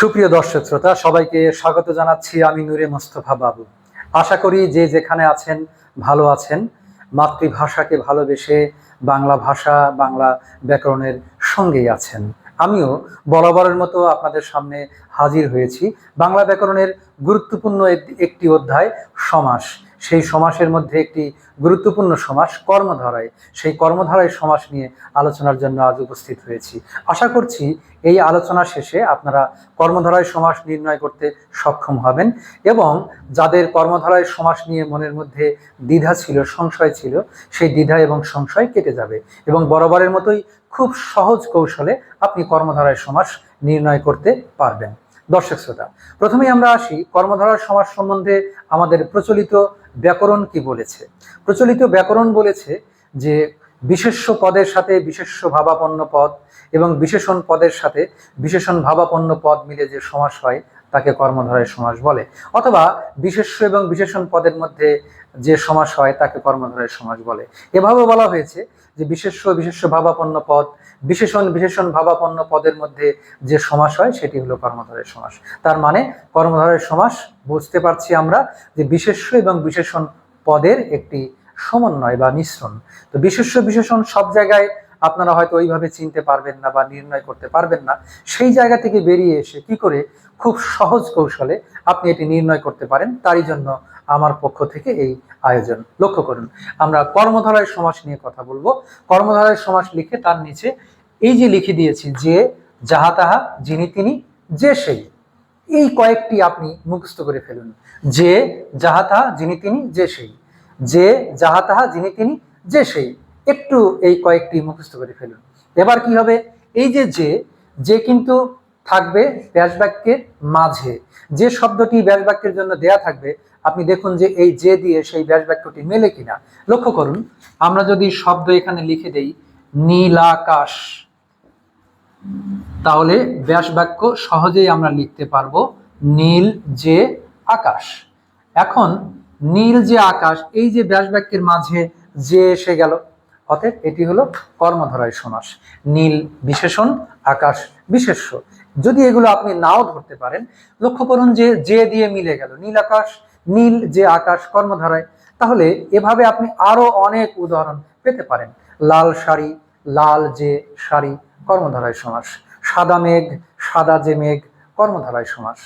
সুপ্রিয় দর্শক শ্রোতা, সবাইকে স্বাগত জানাচ্ছি। আমি নূরে মোস্তফা বাবু। আশা করি যে যেখানে আছেন ভালো আছেন। মাতৃভাষাকে ভালোবেসে বাংলা ভাষা, বাংলা ব্যাকরণের সঙ্গেই আছেন। আমিও বরাবরের মতো আপনাদের সামনে হাজির হয়েছি। বাংলা ব্যাকরণের গুরুত্বপূর্ণ একটি অধ্যায় সমাস। সেই সমাসের মধ্যে একটি গুরুত্বপূর্ণ সমাস কর্মধারায়। সেই কর্মধারায় সমাস নিয়ে আলোচনার জন্য আজ উপস্থিত হয়েছি। আশা করছি এই আলোচনা শেষে আপনারা কর্মধারায় সমাস নির্ণয় করতে সক্ষম হবেন এবং যাদের কর্মধারায় সমাস নিয়ে মনের মধ্যে দ্বিধা ছিল, সংশয় ছিল, সেই দ্বিধা এবং সংশয় কেটে যাবে এবং বরাবরের মতোই খুব সহজ কৌশলে আপনি কর্মধারায় সমাস নির্ণয় করতে পারবেন। দর্শক শ্রোতা, প্রথমেই আমরা আসি কর্মধারায় সমাস সম্বন্ধে আমাদের প্রচলিত ব্যাকরণ কি বলেছে। প্রচলিত ব্যাকরণ বলেছে যে বিশেষ্য পদের সাথে বিশেষ্য ভাবাপন্ন পদ এবং বিশেষণ পদের সাথে বিশেষণ ভাবাপন্ন পদ মিলে যে সমাস হয় তাকে কর্মধারায় সমাস বলে, অথবা বিশেষ্য এবং বিশেষণ পদের মধ্যে যে সমাস হয় তাকে কর্মধারায় সমাস বলে। এভাবে বলা হয়েছে যে বিশেষ্য বিশেষ্য ভাবাপন্ন পদ, বিশেষণ বিশেষণ ভাবাপন্ন পদের মধ্যে যে সমাস হয় সেটি হলো কর্মধারায় সমাস। তার মানে কর্মধারায় সমাস বুঝতে পারছি আমরা যে বিশেষ্য এবং বিশেষণ পদের একটি সমন্বয় বা মিশ্রণ। তো বিশেষ্য বিশেষণ সব জায়গায় আপনারা হয়তো ওইভাবে চিনতে পারবেন না বা নির্ণয় করতে পারবেন না। সেই জায়গা থেকে বেরিয়ে এসে কি করে খুব সহজ কৌশলে আপনি এটি নির্ণয় করতে পারেন, তারই জন্য আমার পক্ষ থেকে এই আয়োজন। লক্ষ্য করুন, আমরা কর্মধারায় সমাস নিয়ে কথা বলবো। কর্মধারায় সমাস লিখে তার নিচে এই যে লিখে দিয়েছি, যে, যাহা তাহা, যিনি তিনি, যে সেই, এই কয়েকটি আপনি মুখস্থ করে ফেলুন। যে, যাহা তাহা, যিনি তিনি, যে সেই। যে, যাহা তাহা, যিনি তিনি, যে সেই, একটু এই কয়েকটি মুখস্থ করে ফেলুন। এবার কি হবে, এই যে কিন্তু থাকবে ব্যাস বাক্যের মাঝে। যে শব্দটি ব্যাস বাক্যের জন্য দেয়া থাকবে, আপনি দেখুন যে এই যে দিয়ে সেই ব্যাস বাক্যটি মেলে কিনা। লক্ষ্য করুন, আমরা যদি শব্দ এখানে লিখে দেই নীল আকাশ, তাহলে ব্যাস বাক্য সহজেই আমরা লিখতে পারবো নীল যে আকাশ। এখন নীল যে আকাশ, এই যে ব্যাস বাক্যের মাঝে যে এসে গেল, অতএব এটি হলো কর্মধারায় সমাস। নীল বিশেষণ, আকাশ বিশেষ্য। যদি এগুলো আপনি নাও ধরতে পারেন, লক্ষ্য করুন যে দিয়ে মিলে গেল নীল আকাশ, নীল যে আকাশ কর্মধারায়। তাহলে এভাবে আপনি আরো অনেক উদাহরণ পেতে পারেন। লাল শাড়ি, লাল যে শাড়ি কর্মধারায় সমাস। সাদা মেঘ, সাদা যে মেঘ কর্মধারায় সমাস।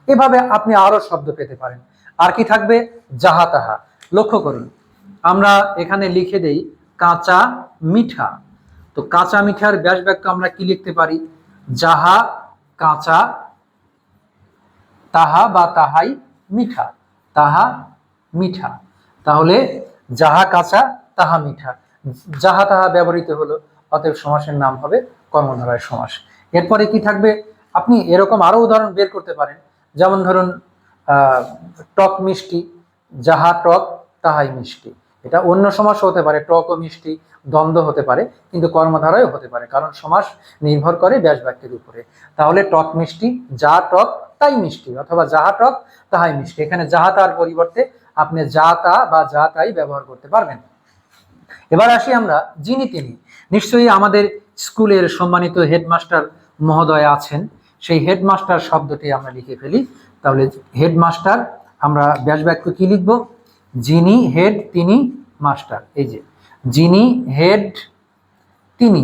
এভাবে আপনি আরো শব্দ পেতে পারেন। আর কি থাকবে, যাহা তাহা। লক্ষ্য করুন, আমরা এখানে লিখে দেই কাঁচা মিঠা। তো কাঁচা মিঠার ব্যাস বাক্য আমরা কি লিখতে পারি, যাহা কাঁচা, তাহা বা তাহাই মিঠা, তাহা মিঠা। তাহলে যাহা কাঁচা তাহা মিঠা, যাহা তাহা ব্যবহৃত হলো, অতএব সমাসের নাম হবে কর্মধারায় সমাস। এরপরে কি থাকবে, আপনি এরকম আরো উদাহরণ বের করতে পারেন। যেমন ধরুন টক মিষ্টি, যাহা টক তাহাই মিষ্টি। এটা অন্য সমাস হতে পারে, টক ও মিষ্টি দ্বন্দ্ব হতে পারে, কিন্তু কর্মধারায় হতে পারে, কারণ সমাস নির্ভর করে ব্যাস বাক্যের উপরে। তাহলে টক মিষ্টি, যা টক তাই মিষ্টি, অথবা যাহা টক তাহাই মিষ্টি। এখানে যাহা তার পরিবর্তে আপনি যা তা বা যা তাই ব্যবহার করতে পারবেন। এবার আসি আমরা যিনি তিনি। নিশ্চয়ই আমাদের স্কুলের সম্মানিত হেডমাস্টার মহোদয় আছেন, সেই হেডমাস্টার শব্দটি আমরা লিখে ফেলি। তাহলে হেডমাস্টার, আমরা ব্যাস বাক্য কি লিখব, যিনি হেড তিনি মাস্টার। এই যে যিনি হেড তিনি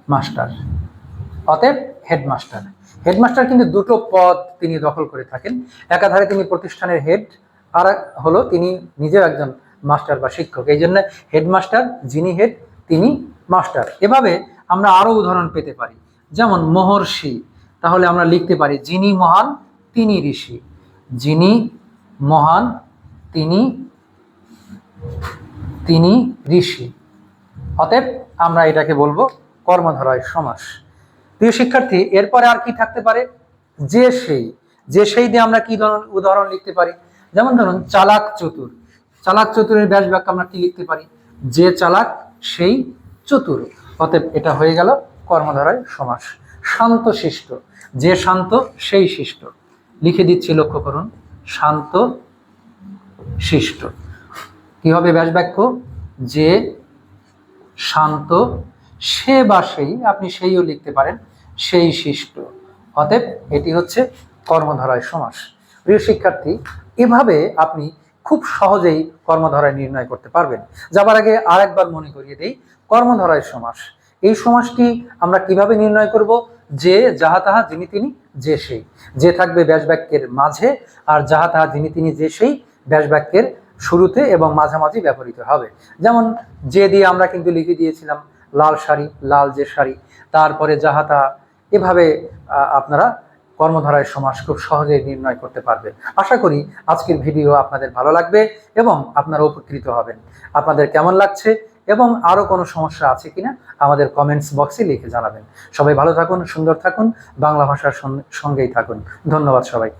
মাস্টার, অতএব হেডমাস্টার। হেডমাস্টার কিন্তু দুটো পদ তিনি দখল করে থাকেন। একাধারে তিনি প্রতিষ্ঠানের হেড, আর হলো তিনি নিজের একজন মাস্টার বা শিক্ষক। এই জন্য হেডমাস্টার, যিনি হেড তিনি মাস্টার। এভাবে আমরা আরো উদাহরণ পেতে পারি। যেমন মহর্ষি, তাহলে আমরা লিখতে পারি যিনি মহান তিনি ঋষি, যিনি মহান তিনি ঋষি। অতএব আমরা এটাকে বলবো কর্মধারায় সমাস। প্রিয় শিক্ষার্থী, এরপরে আর কি থাকতে পারে, যে সেই। যে সেই দিয়ে আমরা কি উদাহরণ লিখতে পারি, যেমন ধরুন চালাক চতুর। চালাক চতুরের ব্যাস বাক্য আমরা কি লিখতে পারি, যে চালাক সেই চতুর। অতএব এটা হয়ে গেল কর্মধারায় সমাস। শান্ত শিষ্ট, যে শান্ত সেই শিষ্ট। লিখে দিচ্ছি, লক্ষ্য করুন, শান্ত শিষ্ট। কি হবে ব্যাস বাক্য, যে শান্ত, সে বা সেই, আপনি সেইও লিখতে পারেন, সেই শিষ্ট। অতএব এটি হচ্ছে কর্মধারয় সমাস। প্রিয় শিক্ষার্থী, এভাবে আপনি খুব সহজেই কর্মধারয় নির্ণয় করতে পারবেন। যাবার আগে আরেকবার মনে করিয়ে দেই, কর্মধারয় সমাস, এই সমাসটি আমরা কিভাবে নির্ণয় করব? যে, যাহা তাহা, যিনি তিনি, যে সেই। যে থাকবে ব্যাস বাক্যের মাঝে, আর যাহা তাহা, যিনি তিনি, যে সেই ব্যাস বাক্যের শুরুতে এবং মাঝামাঝি ব্যবহৃত হবে। যেমন যে দিয়ে আমরা কিন্তু লিখে দিয়েছিলাম লাল শাড়ি, লাল যে শাড়ি, তারপরে যাহা তাহা। এভাবে আপনারা কর্মধারয় সমাস খুব সহজেই নির্ণয় করতে পারবে। আশা করি আজকের ভিডিও আপনাদের ভালো লাগবে এবং আপনারা উপকৃত হবেন। আপনাদের কেমন লাগছে এবং আরো কোনো সমস্যা আছে কিনা আমাদের কমেন্টস বক্সে লিখে জানাবেন। সবাই ভালো থাকুন, সুন্দর থাকুন, বাংলা ভাষার সঙ্গেই থাকুন। ধন্যবাদ সবাইকে।